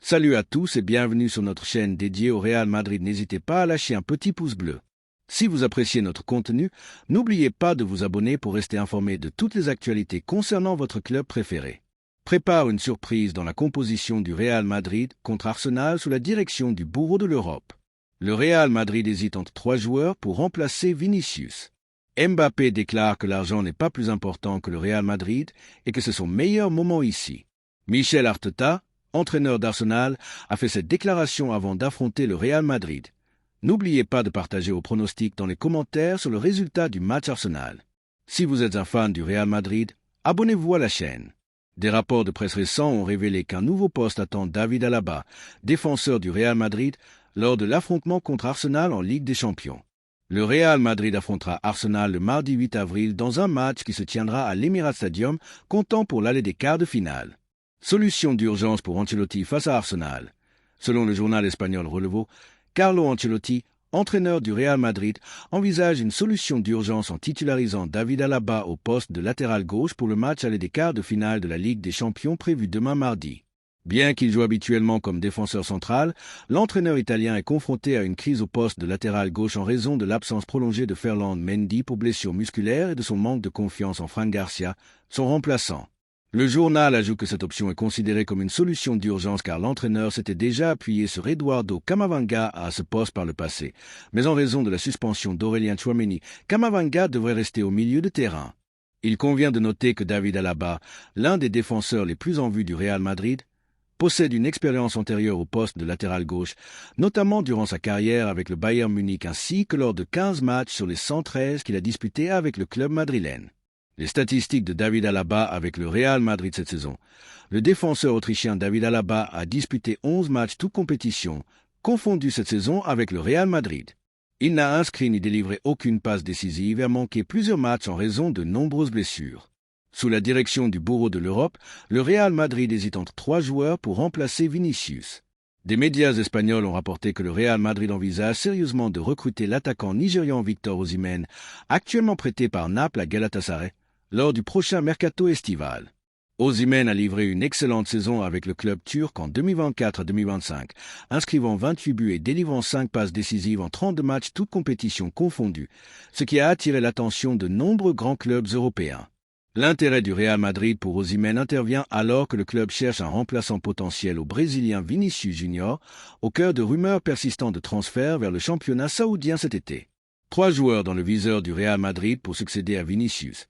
Salut à tous et bienvenue sur notre chaîne dédiée au Real Madrid. N'hésitez pas à lâcher un petit pouce bleu. Si vous appréciez notre contenu, n'oubliez pas de vous abonner pour rester informé de toutes les actualités concernant votre club préféré. Prépare une surprise dans la composition du Real Madrid contre Arsenal sous la direction du bourreau de l'Europe. Le Real Madrid hésite entre 3 joueurs pour remplacer Vinicius. Mbappé déclare que l'argent n'est pas plus important que le Real Madrid et que c'est son meilleur moment ici. Mikel Arteta, entraîneur d'Arsenal, a fait cette déclaration avant d'affronter le Real Madrid. N'oubliez pas de partager vos pronostics dans les commentaires sur le résultat du match Arsenal. Si vous êtes un fan du Real Madrid, abonnez-vous à la chaîne. Des rapports de presse récents ont révélé qu'un nouveau poste attend David Alaba, défenseur du Real Madrid, lors de l'affrontement contre Arsenal en Ligue des Champions. Le Real Madrid affrontera Arsenal le mardi 8 avril dans un match qui se tiendra à l'Emirates Stadium, comptant pour l'aller des quarts de finale. Solution d'urgence pour Ancelotti face à Arsenal. Selon le journal espagnol Relevo, Carlo Ancelotti, entraîneur du Real Madrid, envisage une solution d'urgence en titularisant David Alaba au poste de latéral gauche pour le match aller des quarts de finale de la Ligue des Champions prévu demain mardi. Bien qu'il joue habituellement comme défenseur central, l'entraîneur italien est confronté à une crise au poste de latéral gauche en raison de l'absence prolongée de Ferland Mendy pour blessure musculaire et de son manque de confiance en Fran Garcia, son remplaçant. Le journal ajoute que cette option est considérée comme une solution d'urgence car l'entraîneur s'était déjà appuyé sur Eduardo Camavinga à ce poste par le passé. Mais en raison de la suspension d'Aurélien Tchouaméni, Camavinga devrait rester au milieu de terrain. Il convient de noter que David Alaba, l'un des défenseurs les plus en vue du Real Madrid, possède une expérience antérieure au poste de latéral gauche, notamment durant sa carrière avec le Bayern Munich ainsi que lors de 15 matchs sur les 113 qu'il a disputés avec le club madrilène. Les statistiques de David Alaba avec le Real Madrid cette saison. Le défenseur autrichien David Alaba a disputé 11 matchs toutes compétitions, confondus cette saison avec le Real Madrid. Il n'a inscrit ni délivré aucune passe décisive et a manqué plusieurs matchs en raison de nombreuses blessures. Sous la direction du bourreau de l'Europe, le Real Madrid hésite entre 3 joueurs pour remplacer Vinicius. Des médias espagnols ont rapporté que le Real Madrid envisage sérieusement de recruter l'attaquant nigérian Victor Osimhen, actuellement prêté par Naples à Galatasaray, lors du prochain mercato estival. Osimhen a livré une excellente saison avec le club turc en 2024-2025, inscrivant 28 buts et délivrant 5 passes décisives en 32 matchs toutes compétitions confondues, ce qui a attiré l'attention de nombreux grands clubs européens. L'intérêt du Real Madrid pour Osimhen intervient alors que le club cherche un remplaçant potentiel au Brésilien Vinicius Junior, au cœur de rumeurs persistantes de transfert vers le championnat saoudien cet été. 3 joueurs dans le viseur du Real Madrid pour succéder à Vinicius.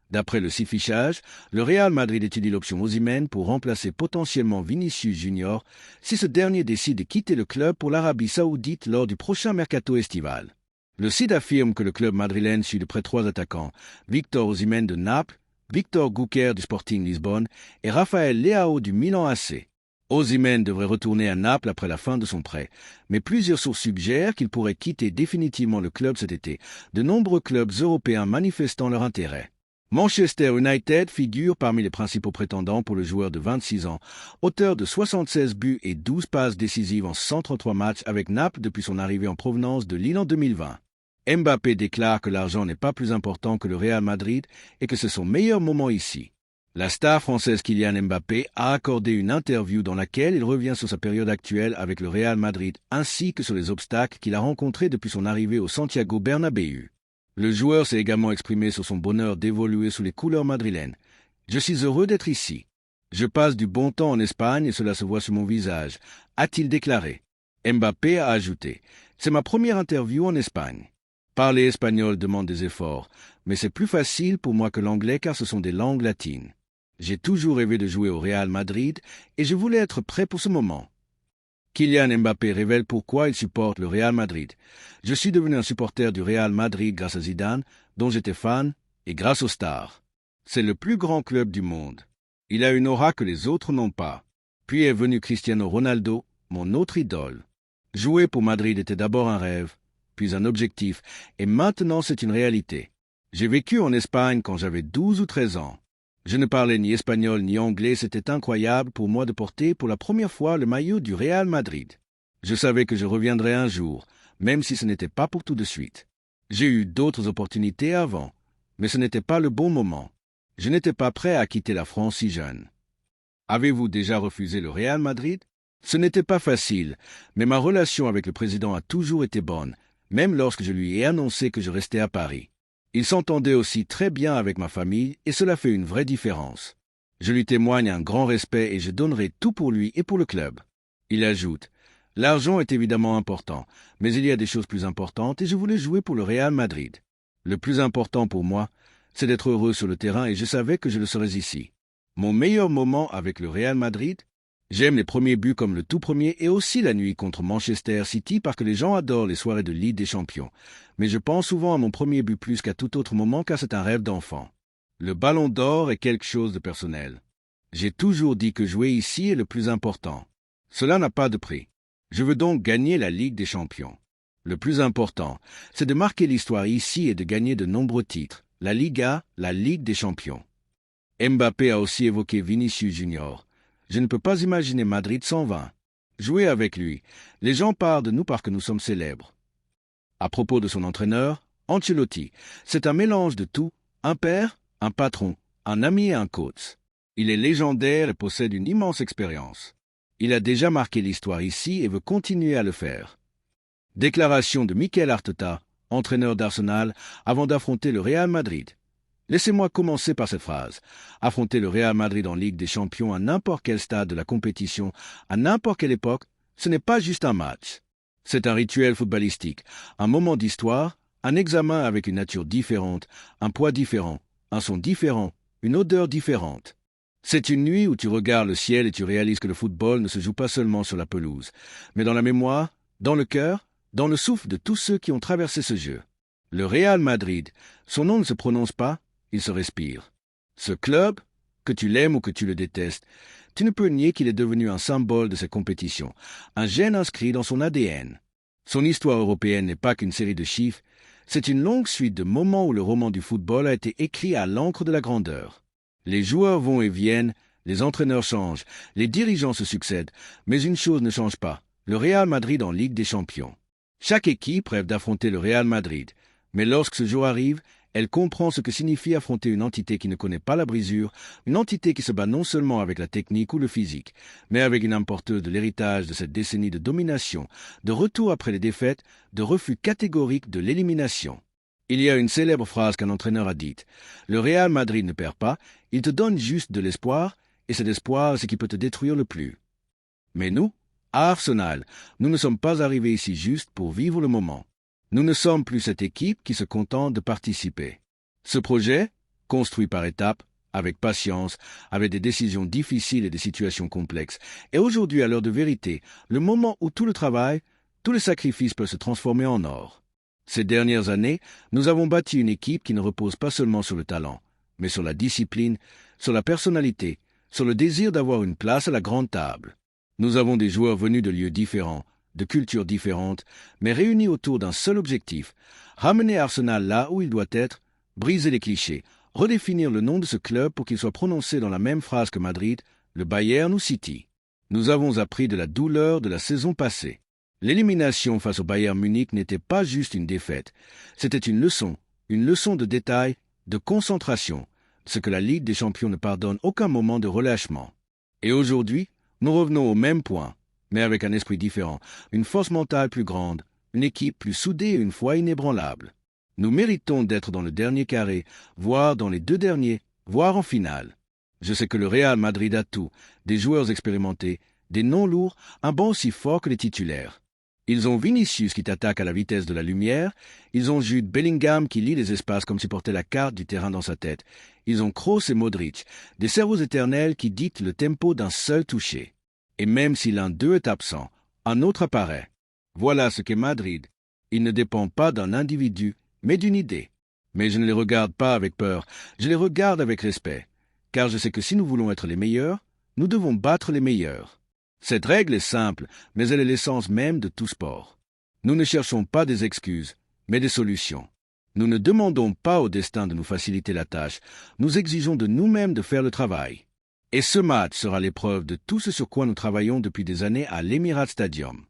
D'après le site fichage, le Real Madrid étudie l'option Osimhen pour remplacer potentiellement Vinicius Junior si ce dernier décide de quitter le club pour l'Arabie Saoudite lors du prochain mercato estival. Le site affirme que le club madrilène suit de près 3 attaquants, Victor Osimhen de Naples, Victor Gouquer du Sporting Lisbonne et Raphaël Leao du Milan AC. Osimhen devrait retourner à Naples après la fin de son prêt, mais plusieurs sources suggèrent qu'il pourrait quitter définitivement le club cet été, de nombreux clubs européens manifestant leur intérêt. Manchester United figure parmi les principaux prétendants pour le joueur de 26 ans, auteur de 76 buts et 12 passes décisives en 133 matchs avec Naples depuis son arrivée en provenance de Lille en 2020. Mbappé déclare que l'argent n'est pas plus important que le Real Madrid et que c'est son meilleur moment ici. La star française Kylian Mbappé a accordé une interview dans laquelle il revient sur sa période actuelle avec le Real Madrid ainsi que sur les obstacles qu'il a rencontrés depuis son arrivée au Santiago Bernabéu. Le joueur s'est également exprimé sur son bonheur d'évoluer sous les couleurs madrilènes. « Je suis heureux d'être ici. Je passe du bon temps en Espagne et cela se voit sur mon visage », a-t-il déclaré. Mbappé a ajouté « C'est ma première interview en Espagne. Parler espagnol demande des efforts, mais c'est plus facile pour moi que l'anglais car ce sont des langues latines. J'ai toujours rêvé de jouer au Real Madrid et je voulais être prêt pour ce moment. » Kylian Mbappé révèle pourquoi il supporte le Real Madrid. « Je suis devenu un supporter du Real Madrid grâce à Zidane, dont j'étais fan, et grâce aux stars. C'est le plus grand club du monde. Il a une aura que les autres n'ont pas. Puis est venu Cristiano Ronaldo, mon autre idole. Jouer pour Madrid était d'abord un rêve, puis un objectif, et maintenant c'est une réalité. J'ai vécu en Espagne quand j'avais 12 ou 13 ans. Je ne parlais ni espagnol ni anglais, c'était incroyable pour moi de porter pour la première fois le maillot du Real Madrid. Je savais que je reviendrais un jour, même si ce n'était pas pour tout de suite. J'ai eu d'autres opportunités avant, mais ce n'était pas le bon moment. Je n'étais pas prêt à quitter la France si jeune. Avez-vous déjà refusé le Real Madrid? Ce n'était pas facile, mais ma relation avec le président a toujours été bonne, même lorsque je lui ai annoncé que je restais à Paris. Il s'entendait aussi très bien avec ma famille et cela fait une vraie différence. Je lui témoigne un grand respect et je donnerai tout pour lui et pour le club. Il ajoute, « L'argent est évidemment important, mais il y a des choses plus importantes et je voulais jouer pour le Real Madrid. Le plus important pour moi, c'est d'être heureux sur le terrain et je savais que je le serais ici. Mon meilleur moment avec le Real Madrid, j'aime les premiers buts comme le tout premier et aussi la nuit contre Manchester City parce que les gens adorent les soirées de Ligue des Champions. Mais je pense souvent à mon premier but plus qu'à tout autre moment car c'est un rêve d'enfant. Le ballon d'or est quelque chose de personnel. J'ai toujours dit que jouer ici est le plus important. Cela n'a pas de prix. Je veux donc gagner la Ligue des Champions. Le plus important, c'est de marquer l'histoire ici et de gagner de nombreux titres. La Liga, la Ligue des Champions. Mbappé a aussi évoqué Vinicius Junior. Je ne peux pas imaginer Madrid sans 20. Jouer avec lui. Les gens parlent de nous parce que nous sommes célèbres. À propos de son entraîneur, Ancelotti, c'est un mélange de tout, un père, un patron, un ami et un coach. Il est légendaire et possède une immense expérience. Il a déjà marqué l'histoire ici et veut continuer à le faire. Déclaration de Mikel Arteta, entraîneur d'Arsenal, avant d'affronter le Real Madrid. Laissez-moi commencer par cette phrase. Affronter le Real Madrid en Ligue des Champions à n'importe quel stade de la compétition, à n'importe quelle époque, ce n'est pas juste un match. C'est un rituel footballistique, un moment d'histoire, un examen avec une nature différente, un poids différent, un son différent, une odeur différente. C'est une nuit où tu regardes le ciel et tu réalises que le football ne se joue pas seulement sur la pelouse, mais dans la mémoire, dans le cœur, dans le souffle de tous ceux qui ont traversé ce jeu. Le Real Madrid, son nom ne se prononce pas, il se respire. Ce club, que tu l'aimes ou que tu le détestes, tu ne peux nier qu'il est devenu un symbole de cette compétition, un gène inscrit dans son ADN. Son histoire européenne n'est pas qu'une série de chiffres, c'est une longue suite de moments où le roman du football a été écrit à l'encre de la grandeur. Les joueurs vont et viennent, les entraîneurs changent, les dirigeants se succèdent, mais une chose ne change pas, le Real Madrid en Ligue des Champions. Chaque équipe rêve d'affronter le Real Madrid, mais lorsque ce jour arrive, elle comprend ce que signifie affronter une entité qui ne connaît pas la brisure, une entité qui se bat non seulement avec la technique ou le physique, mais avec une importeuse de l'héritage de cette décennie de domination, de retour après les défaites, de refus catégorique de l'élimination. Il y a une célèbre phrase qu'un entraîneur a dite. Le Real Madrid ne perd pas, il te donne juste de l'espoir, et cet espoir est ce qui peut te détruire le plus. Mais nous, à Arsenal, nous ne sommes pas arrivés ici juste pour vivre le moment. Nous ne sommes plus cette équipe qui se contente de participer. Ce projet, construit par étapes, avec patience, avec des décisions difficiles et des situations complexes, est aujourd'hui à l'heure de vérité, le moment où tout le travail, tous les sacrifices peuvent se transformer en or. Ces dernières années, nous avons bâti une équipe qui ne repose pas seulement sur le talent, mais sur la discipline, sur la personnalité, sur le désir d'avoir une place à la grande table. Nous avons des joueurs venus de lieux différents, de cultures différentes, mais réunis autour d'un seul objectif, ramener Arsenal là où il doit être, briser les clichés, redéfinir le nom de ce club pour qu'il soit prononcé dans la même phrase que Madrid, le Bayern ou City. Nous avons appris de la douleur de la saison passée. L'élimination face au Bayern Munich n'était pas juste une défaite, c'était une leçon de détail, de concentration, ce que la Ligue des Champions ne pardonne aucun moment de relâchement. Et aujourd'hui, nous revenons au même point, mais avec un esprit différent, une force mentale plus grande, une équipe plus soudée et une foi inébranlable. Nous méritons d'être dans le dernier carré, voire dans les deux derniers, voire en finale. Je sais que le Real Madrid a tout, des joueurs expérimentés, des noms lourds, un banc aussi fort que les titulaires. Ils ont Vinicius qui t'attaque à la vitesse de la lumière, ils ont Jude Bellingham qui lit les espaces comme s'il portait la carte du terrain dans sa tête, ils ont Kroos et Modric, des cerveaux éternels qui dictent le tempo d'un seul toucher. Et même si l'un d'eux est absent, un autre apparaît. Voilà ce qu'est Madrid. Il ne dépend pas d'un individu, mais d'une idée. Mais je ne les regarde pas avec peur, je les regarde avec respect, car je sais que si nous voulons être les meilleurs, nous devons battre les meilleurs. Cette règle est simple, mais elle est l'essence même de tout sport. Nous ne cherchons pas des excuses, mais des solutions. Nous ne demandons pas au destin de nous faciliter la tâche, nous exigeons de nous-mêmes de faire le travail. Et ce match sera l'épreuve de tout ce sur quoi nous travaillons depuis des années à l'Emirates Stadium.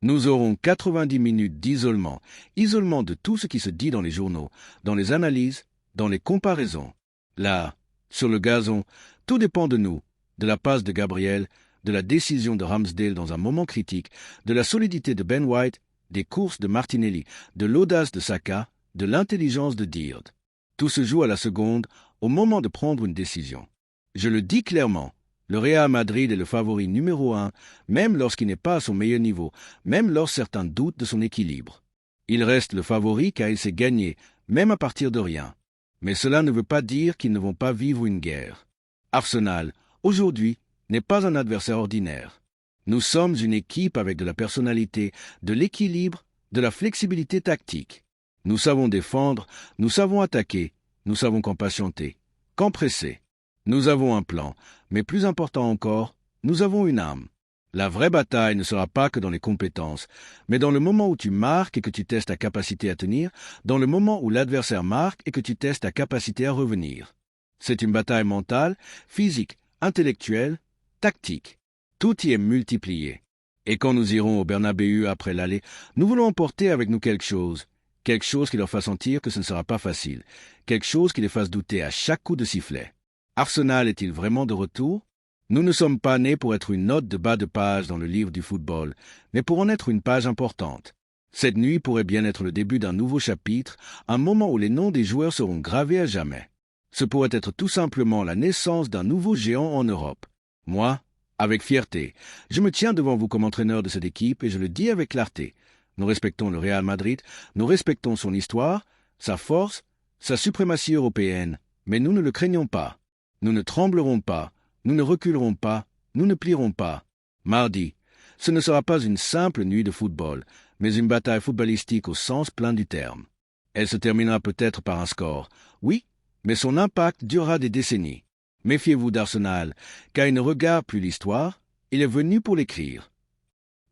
Nous aurons 90 minutes d'isolement, isolement de tout ce qui se dit dans les journaux, dans les analyses, dans les comparaisons. Là, sur le gazon, tout dépend de nous, de la passe de Gabriel, de la décision de Ramsdale dans un moment critique, de la solidité de Ben White, des courses de Martinelli, de l'audace de Saka, de l'intelligence de Dierd. Tout se joue à la seconde, au moment de prendre une décision. Je le dis clairement, le Real Madrid est le favori numéro 1, même lorsqu'il n'est pas à son meilleur niveau, même lorsque certains doutent de son équilibre. Il reste le favori car il s'est gagné, même à partir de rien. Mais cela ne veut pas dire qu'ils ne vont pas vivre une guerre. Arsenal, aujourd'hui, n'est pas un adversaire ordinaire. Nous sommes une équipe avec de la personnalité, de l'équilibre, de la flexibilité tactique. Nous savons défendre, nous savons attaquer, nous savons quand patienter, quand presser. Nous avons un plan, mais plus important encore, nous avons une âme. La vraie bataille ne sera pas que dans les compétences, mais dans le moment où tu marques et que tu testes ta capacité à tenir, dans le moment où l'adversaire marque et que tu testes ta capacité à revenir. C'est une bataille mentale, physique, intellectuelle, tactique. Tout y est multiplié. Et quand nous irons au Bernabéu après l'aller, nous voulons emporter avec nous quelque chose qui leur fasse sentir que ce ne sera pas facile, quelque chose qui les fasse douter à chaque coup de sifflet. Arsenal est-il vraiment de retour? Nous ne sommes pas nés pour être une note de bas de page dans le livre du football, mais pour en être une page importante. Cette nuit pourrait bien être le début d'un nouveau chapitre, un moment où les noms des joueurs seront gravés à jamais. Ce pourrait être tout simplement la naissance d'un nouveau géant en Europe. Moi, avec fierté, je me tiens devant vous comme entraîneur de cette équipe et je le dis avec clarté. Nous respectons le Real Madrid, nous respectons son histoire, sa force, sa suprématie européenne, mais nous ne le craignons pas. Nous ne tremblerons pas. Nous ne reculerons pas, nous ne plierons pas. Mardi, ce ne sera pas une simple nuit de football, mais une bataille footballistique au sens plein du terme. Elle se terminera peut-être par un score, oui, mais son impact durera des décennies. Méfiez-vous d'Arsenal, car il ne regarde plus l'histoire, il est venu pour l'écrire.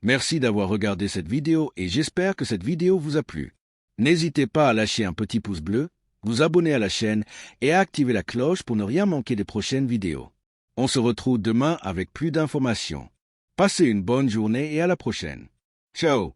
Merci d'avoir regardé cette vidéo et j'espère que cette vidéo vous a plu. N'hésitez pas à lâcher un petit pouce bleu, vous abonner à la chaîne et à activer la cloche pour ne rien manquer des prochaines vidéos. On se retrouve demain avec plus d'informations. Passez une bonne journée et à la prochaine. Ciao!